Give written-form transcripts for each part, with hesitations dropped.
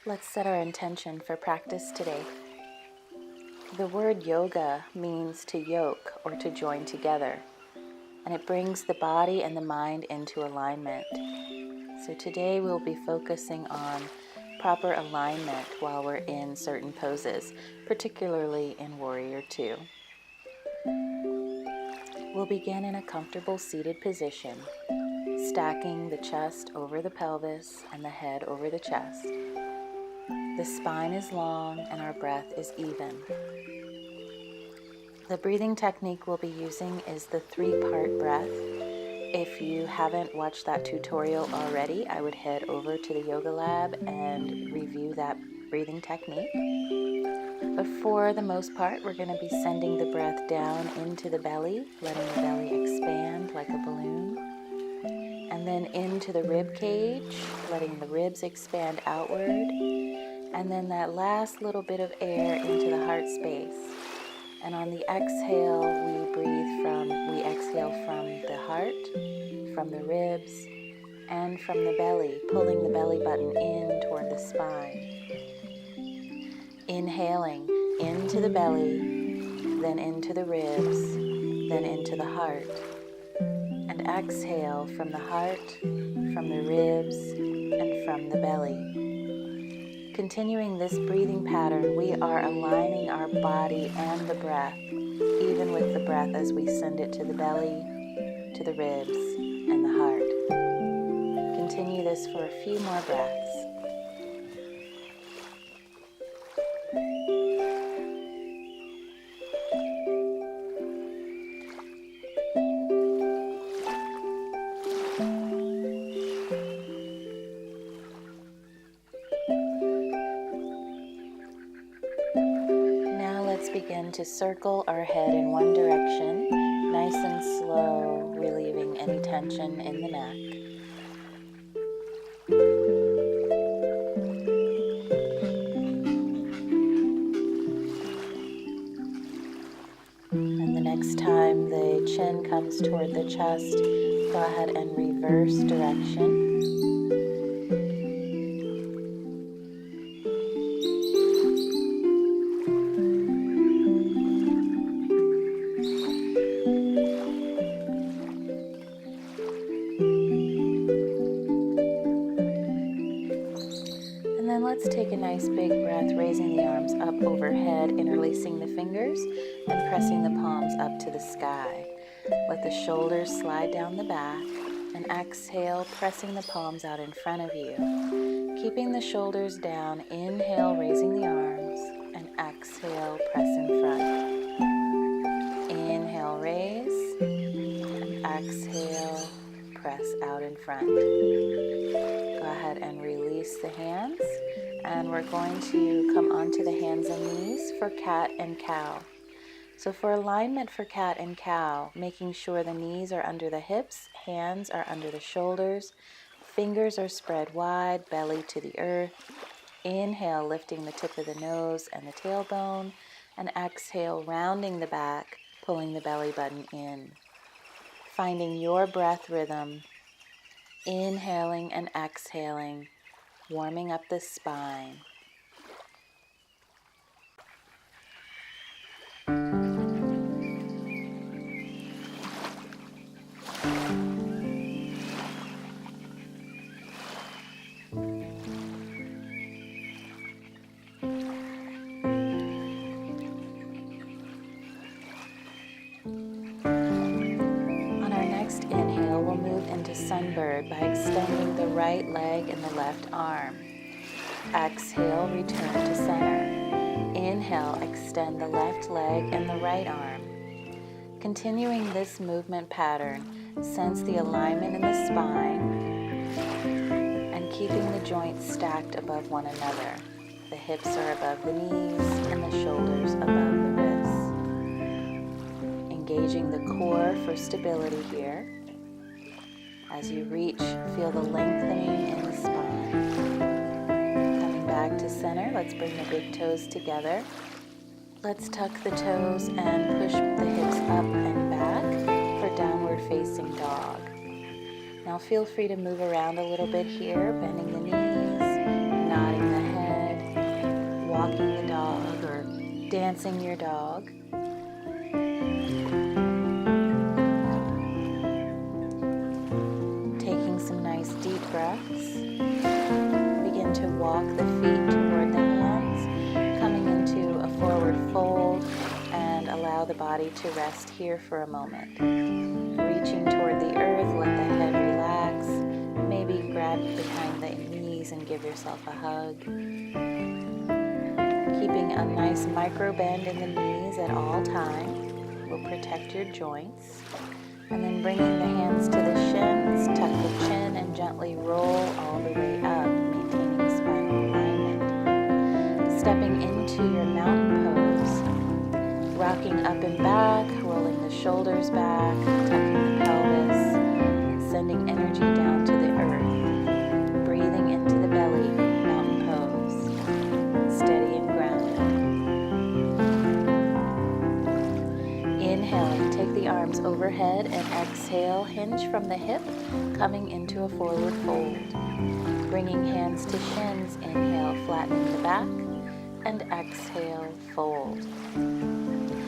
Let's set our intention for practice today. The word yoga means to yoke or to join together, and it brings the body and the mind into alignment. So today we'll be focusing on proper alignment while we're in certain poses, particularly in Warrior Two. We'll begin in a comfortable seated position, stacking the chest over the pelvis and the head over the chest. The spine is long and our breath is even. The breathing technique we'll be using is the 3-part breath. If you haven't watched that tutorial already, I would head over to the Yoga Lab and review that breathing technique. But for the most part, we're going to be sending the breath down into the belly, letting the belly expand like a balloon. And then into the rib cage, letting the ribs expand outward. And then that last little bit of air into the heart space. And on the exhale, we exhale from the heart, from the ribs, and from the belly, pulling the belly button in toward the spine. Inhaling into the belly, then into the ribs, then into the heart. And exhale from the heart, from the ribs, and from the belly. Continuing this breathing pattern, we are aligning our body and the breath, even with the breath as we send it to the belly, to the ribs, and the heart. Continue this for a few more breaths. Begin to circle our head in one direction, nice and slow, relieving any tension in the neck. And the next time the chin comes toward the chest, go ahead and reverse direction. Let's take a nice big breath, raising the arms up overhead, interlacing the fingers, and pressing the palms up to the sky. Let the shoulders slide down the back, and exhale, pressing the palms out in front of you. Keeping the shoulders down, inhale, raising the arms, and exhale, press in front. Inhale, raise, and exhale, press out in front. Go ahead and release the hands. And we're going to come onto the hands and knees for cat and cow. So for alignment for cat and cow, making sure the knees are under the hips, hands are under the shoulders, fingers are spread wide, belly to the earth. Inhale, lifting the tip of the nose and the tailbone, and exhale, rounding the back, pulling the belly button in. Finding your breath rhythm, inhaling and exhaling, warming up the spine. On our next inhale, we'll move into Sunbird by extending the right leg and the left arm. Exhale, return to center. Inhale, extend the left leg and the right arm. Continuing this movement pattern, sense the alignment in the spine and keeping the joints stacked above one another. The hips are above the knees and the shoulders above the wrists. Engaging the core for stability here. As you reach, feel the lengthening in the spine. Back to center. Let's bring the big toes together. Let's tuck the toes and push the hips up and back for downward facing dog. Now feel free to move around a little bit here, bending the knees, nodding the head, walking the dog or dancing your dog. Taking some nice deep breaths. Begin to walk the feet toward the hands, coming into a forward fold, and allow the body to rest here for a moment. Reaching toward the earth, let the head relax. Maybe grab behind the knees and give yourself a hug. Keeping a nice micro bend in the knees at all times will protect your joints. And then bringing the hands to the shins, tuck the chin and gently roll all the way up, maintaining spinal alignment. Stepping into your mountain pose, rocking up and back, rolling the shoulders back, tucking the pelvis, sending energy down to the earth, breathing into the belly, mountain pose, steady and grounded. Inhaling, take the arms overhead and exhale, hinge from the hip, coming into a forward fold. Bringing hands to shins, inhale, flattening the back, and exhale, fold.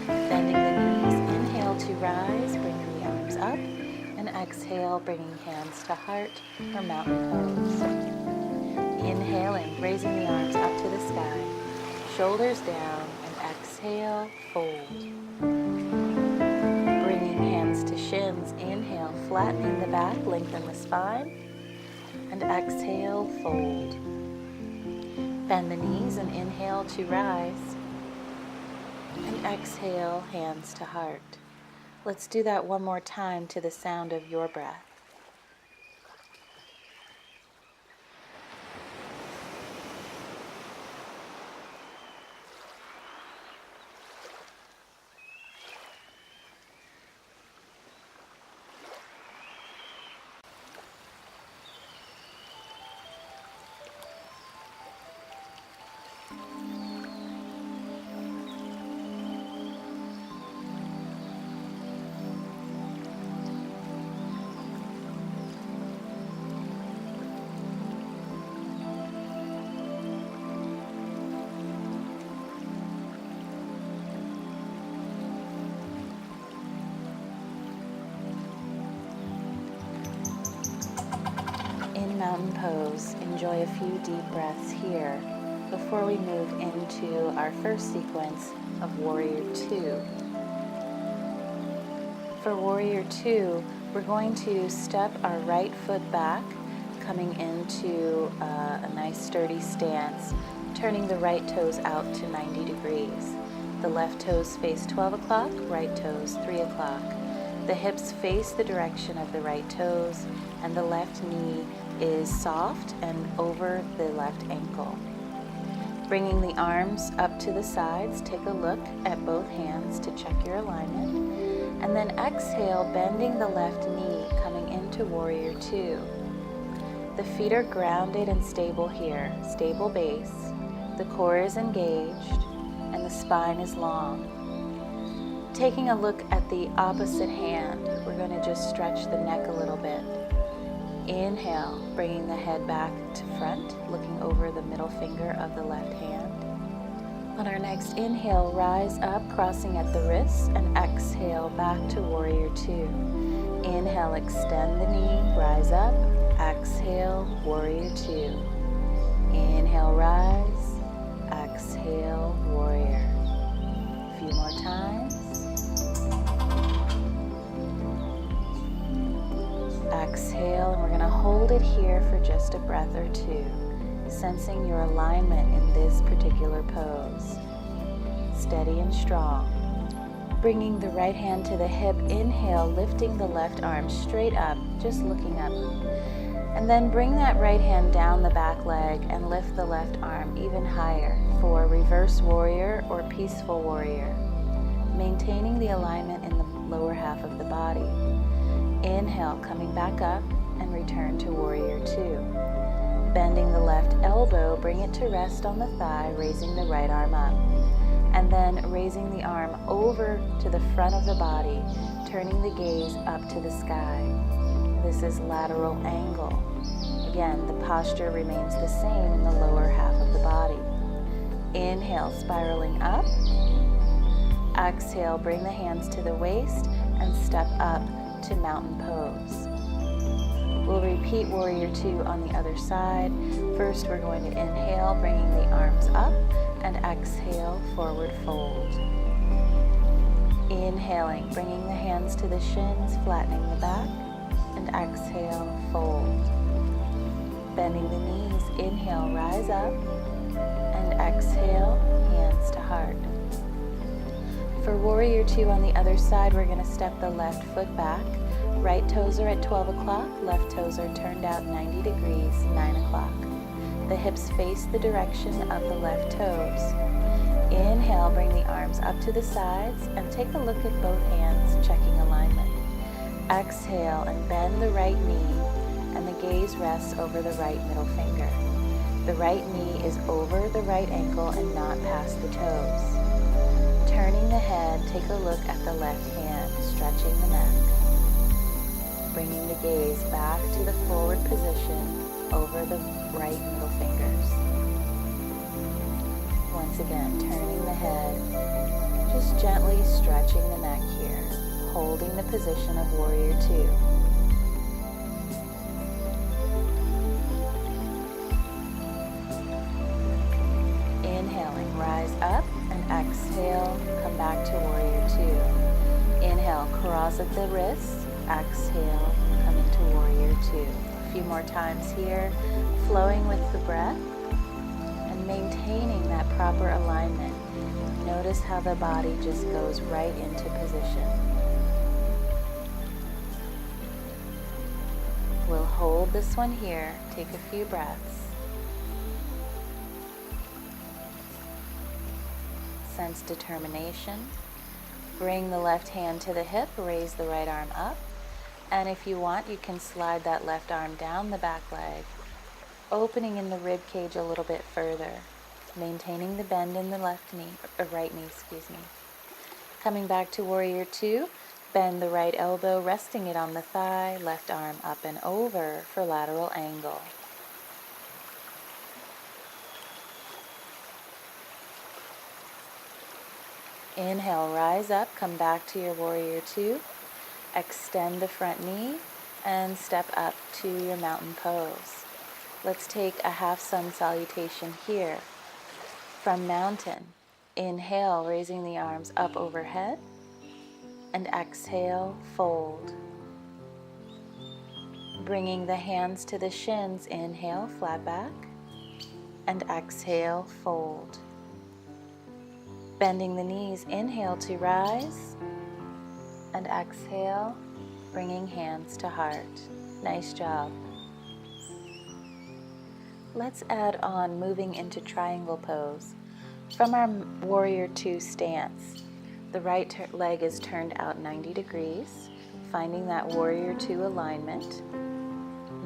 Bending the knees, inhale to rise, bringing the arms up, and exhale, bringing hands to heart or mountain pose. Inhaling, raising the arms up to the sky, shoulders down, and exhale, fold. To shins, inhale, flattening the back, lengthen the spine, and exhale, fold. Bend the knees and inhale to rise, and exhale, hands to heart. Let's do that one more time to the sound of your breath. In mountain pose, enjoy a few deep breaths here before we move into our first sequence of Warrior 2. For Warrior 2, we're going to step our right foot back, coming into a nice sturdy stance, turning the right toes out to 90 degrees. The left toes face 12 o'clock, right toes 3 o'clock. The hips face the direction of the right toes, and the left knee is soft and over the left ankle. Bringing the arms up to the sides, take a look at both hands to check your alignment, and then exhale, bending the left knee, coming into Warrior 2. The feet are grounded and stable here, stable base, the core is engaged, and the spine is long. Taking a look at the opposite hand, we're going to just stretch the neck a little bit. Inhale, bringing the head back to front, looking over the middle finger of the left hand. On our next inhale, rise up, crossing at the wrists, and exhale back to Warrior 2. Inhale, extend the knee, rise up, exhale, Warrior 2. Inhale, rise, exhale, Warrior. A few more times. Exhale, and we're going to hold it here for just a breath or two, sensing your alignment in this particular pose. Steady and strong. Bringing the right hand to the hip, inhale, lifting the left arm straight up, just looking up. And then bring that right hand down the back leg and lift the left arm even higher for Reverse Warrior or Peaceful Warrior, maintaining the alignment in the lower half of the body. Inhale, coming back up, and return to Warrior 2. Bending the left elbow, bring it to rest on the thigh, raising the right arm up. And then raising the arm over to the front of the body, turning the gaze up to the sky. This is lateral angle. Again, the posture remains the same in the lower half of the body. Inhale, spiraling up. Exhale, bring the hands to the waist and step up to mountain pose. We'll repeat Warrior Two on the other side. First, we're going to inhale, bringing the arms up, and exhale, forward fold. Inhaling, bringing the hands to the shins, flattening the back, and exhale, fold. Bending the knees, inhale, rise up, and exhale, hands to heart. For Warrior Two on the other side, we're going to step the left foot back. Right toes are at 12 o'clock, left toes are turned out 90 degrees, 9 o'clock. The hips face the direction of the left toes. Inhale, bring the arms up to the sides and take a look at both hands, checking alignment. Exhale and bend the right knee, and the gaze rests over the right middle finger. The right knee is over the right ankle and not past the toes. Turning the head, take a look at the left hand, stretching the neck. Bringing the gaze back to the forward position over the right middle fingers. Once again, turning the head, just gently stretching the neck here, holding the position of Warrior Two. Inhaling, rise up, and exhale, come back to Warrior Two. Inhale, cross at the wrists. Exhale, come into Warrior Two. A few more times here, flowing with the breath and maintaining that proper alignment. Notice how the body just goes right into position. We'll hold this one here. Take a few breaths. Sense determination. Bring the left hand to the hip, raise the right arm up. And if you want, you can slide that left arm down the back leg, opening in the rib cage a little bit further, maintaining the bend in the left knee, or right knee, excuse me. Coming back to Warrior Two, bend the right elbow, resting it on the thigh, left arm up and over for lateral angle. Inhale, rise up, come back to your Warrior Two. Extend the front knee and step up to your mountain pose. Let's take a half sun salutation here. From mountain, inhale, raising the arms up overhead, and exhale, fold. Bringing the hands to the shins, inhale, flat back, and exhale, fold. Bending the knees, inhale to rise, and exhale, bringing hands to heart. Nice job. Let's add on moving into triangle pose. From our Warrior Two stance, the right leg is turned out 90 degrees, finding that Warrior Two alignment.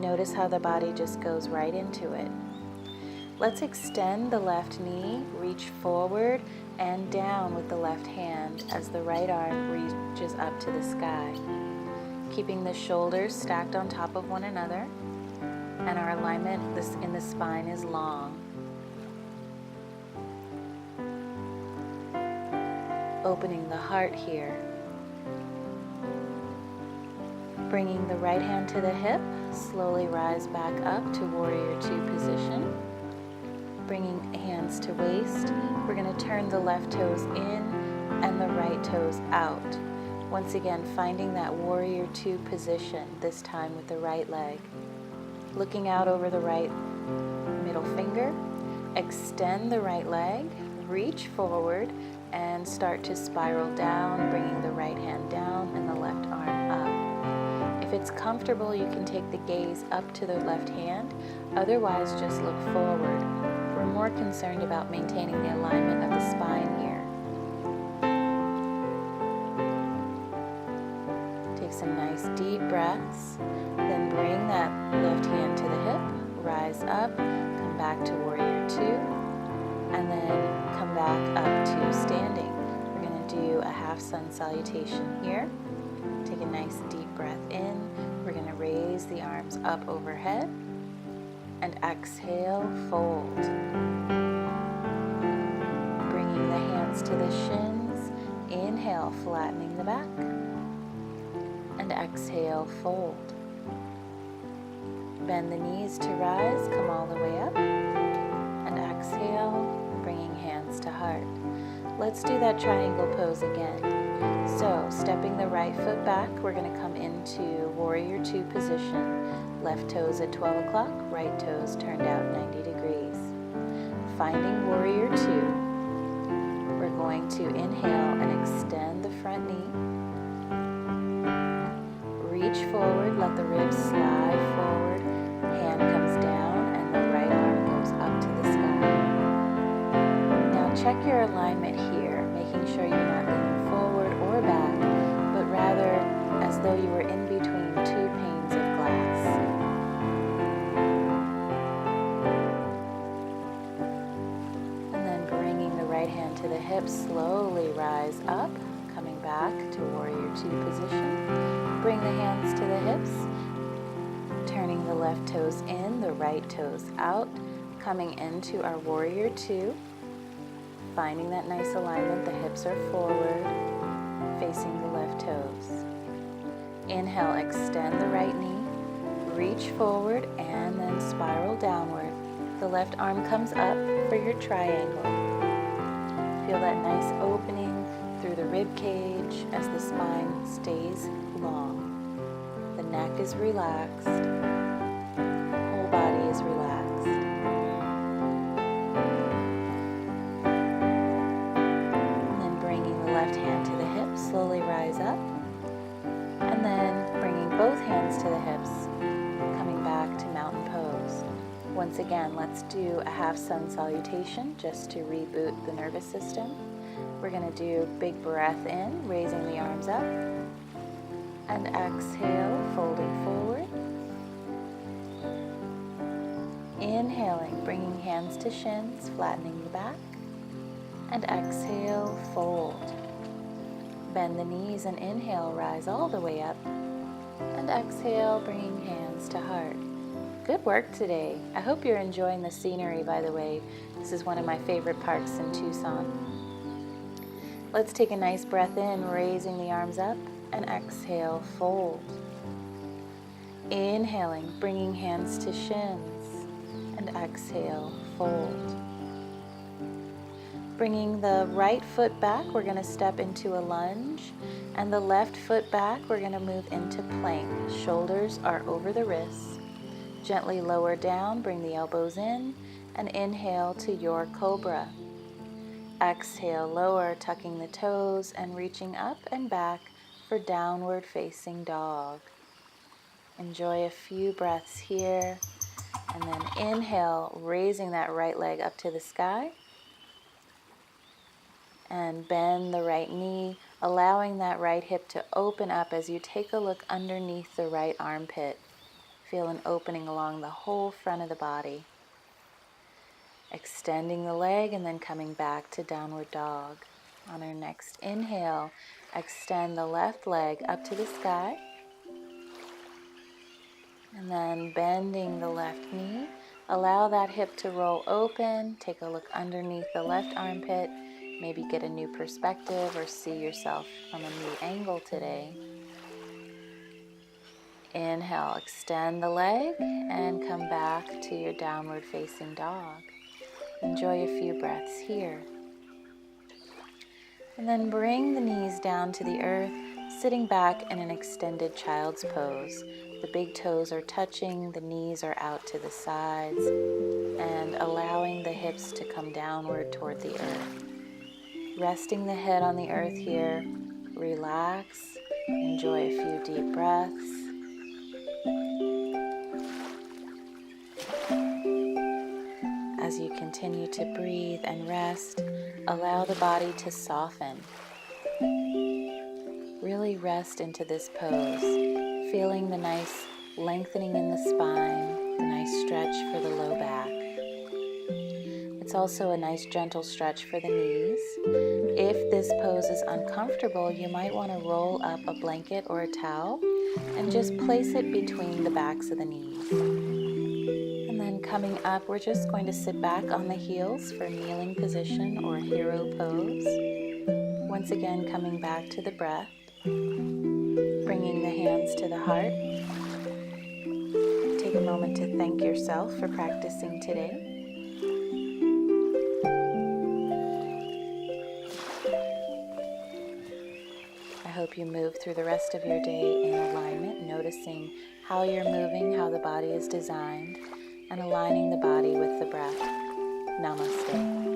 Notice how the body just goes right into it. Let's extend the left knee, reach forward and down with the left hand as the right arm reaches up to the sky. Keeping the shoulders stacked on top of one another, and our alignment in the spine is long. Opening the heart here. Bringing the right hand to the hip, slowly rise back up to Warrior Two position. Bringing hands to waist, we're going to turn the left toes in and the right toes out. Once again, finding that Warrior Two position, this time with the right leg. Looking out over the right middle finger, extend the right leg, reach forward, and start to spiral down, bringing the right hand down and the left arm up. If it's comfortable, you can take the gaze up to the left hand, otherwise just look forward. We're more concerned about maintaining the alignment of the spine here. Take some nice deep breaths, then bring that left hand to the hip, rise up, come back to Warrior Two, and then come back up to standing. We're going to do a half sun salutation here. Take a nice deep breath in. We're going to raise the arms up overhead, and exhale, fold. the hands to the shins. Inhale, flattening the back. And exhale, fold. Bend the knees to rise, come all the way up. And exhale, bringing hands to heart. Let's do that triangle pose again. So, stepping the right foot back, we're going to come into Warrior Two position. Left toes at 12 o'clock, right toes turned out 90 degrees. Finding Warrior Two, we're going to inhale and extend the front knee. Reach forward, let the ribs slide forward. Hand comes down and the right arm goes up to the sky. Now check your alignment here, making sure you're not leaning forward or back, but rather as though you were in between two panes of glass. And then bringing the right hand to the hip, slowly rise up, coming back to Warrior Two position. Bring the hands to the hips, turning the left toes in, the right toes out, coming into our Warrior Two, finding that nice alignment, the hips are forward, facing the left toes. Inhale, extend the right knee, reach forward, and then spiral downward. The left arm comes up for your triangle. Feel that nice opening through the rib cage as the spine stays long. The neck is relaxed. Whole body is relaxed. And then bringing the left hand to the hip, slowly rise up. And then bringing both hands to the hips, coming back to mountain pose. Once again, let's do a half sun salutation just to reboot the nervous system. We're going to do a big breath in, raising the arms up. And exhale, folding forward. Inhaling, bringing hands to shins, flattening the back. And exhale, fold. Bend the knees and inhale, rise all the way up. And exhale, bringing hands to heart. Good work today. I hope you're enjoying the scenery, by the way. This is one of my favorite parks in Tucson. Let's take a nice breath in, raising the arms up. And exhale, fold. Inhaling, bringing hands to shins. And exhale, fold. Bringing the right foot back, we're going to step into a lunge. And the left foot back, we're going to move into plank. Shoulders are over the wrists. Gently lower down, bring the elbows in. And inhale to your cobra. Exhale, lower, tucking the toes and reaching up and back for downward facing dog. Enjoy a few breaths here, and then inhale, raising that right leg up to the sky, and bend the right knee, allowing that right hip to open up as you take a look underneath the right armpit. Feel an opening along the whole front of the body. Extending the leg and then coming back to downward dog. On our next inhale, extend the left leg up to the sky. And then bending the left knee. Allow that hip to roll open. Take a look underneath the left armpit. Maybe get a new perspective or see yourself from a new angle today. Inhale, extend the leg and come back to your downward facing dog. Enjoy a few breaths here. And then bring the knees down to the earth, sitting back in an extended child's pose. The big toes are touching, the knees are out to the sides, and allowing the hips to come downward toward the earth. Resting the head on the earth here, relax, enjoy a few deep breaths. As you continue to breathe and rest, allow the body to soften. Really rest into this pose, feeling the nice lengthening in the spine, the nice stretch for the low back. It's also a nice gentle stretch for the knees. If this pose is uncomfortable, you might want to roll up a blanket or a towel and just place it between the backs of the knees. And then And coming up, we're just going to sit back on the heels for kneeling position or hero pose. Once again, coming back to the breath, bringing the hands to the heart. Take a moment to thank yourself for practicing today. I hope you move through the rest of your day in alignment, noticing how you're moving, how the body is designed, and aligning the body with the breath. Namaste.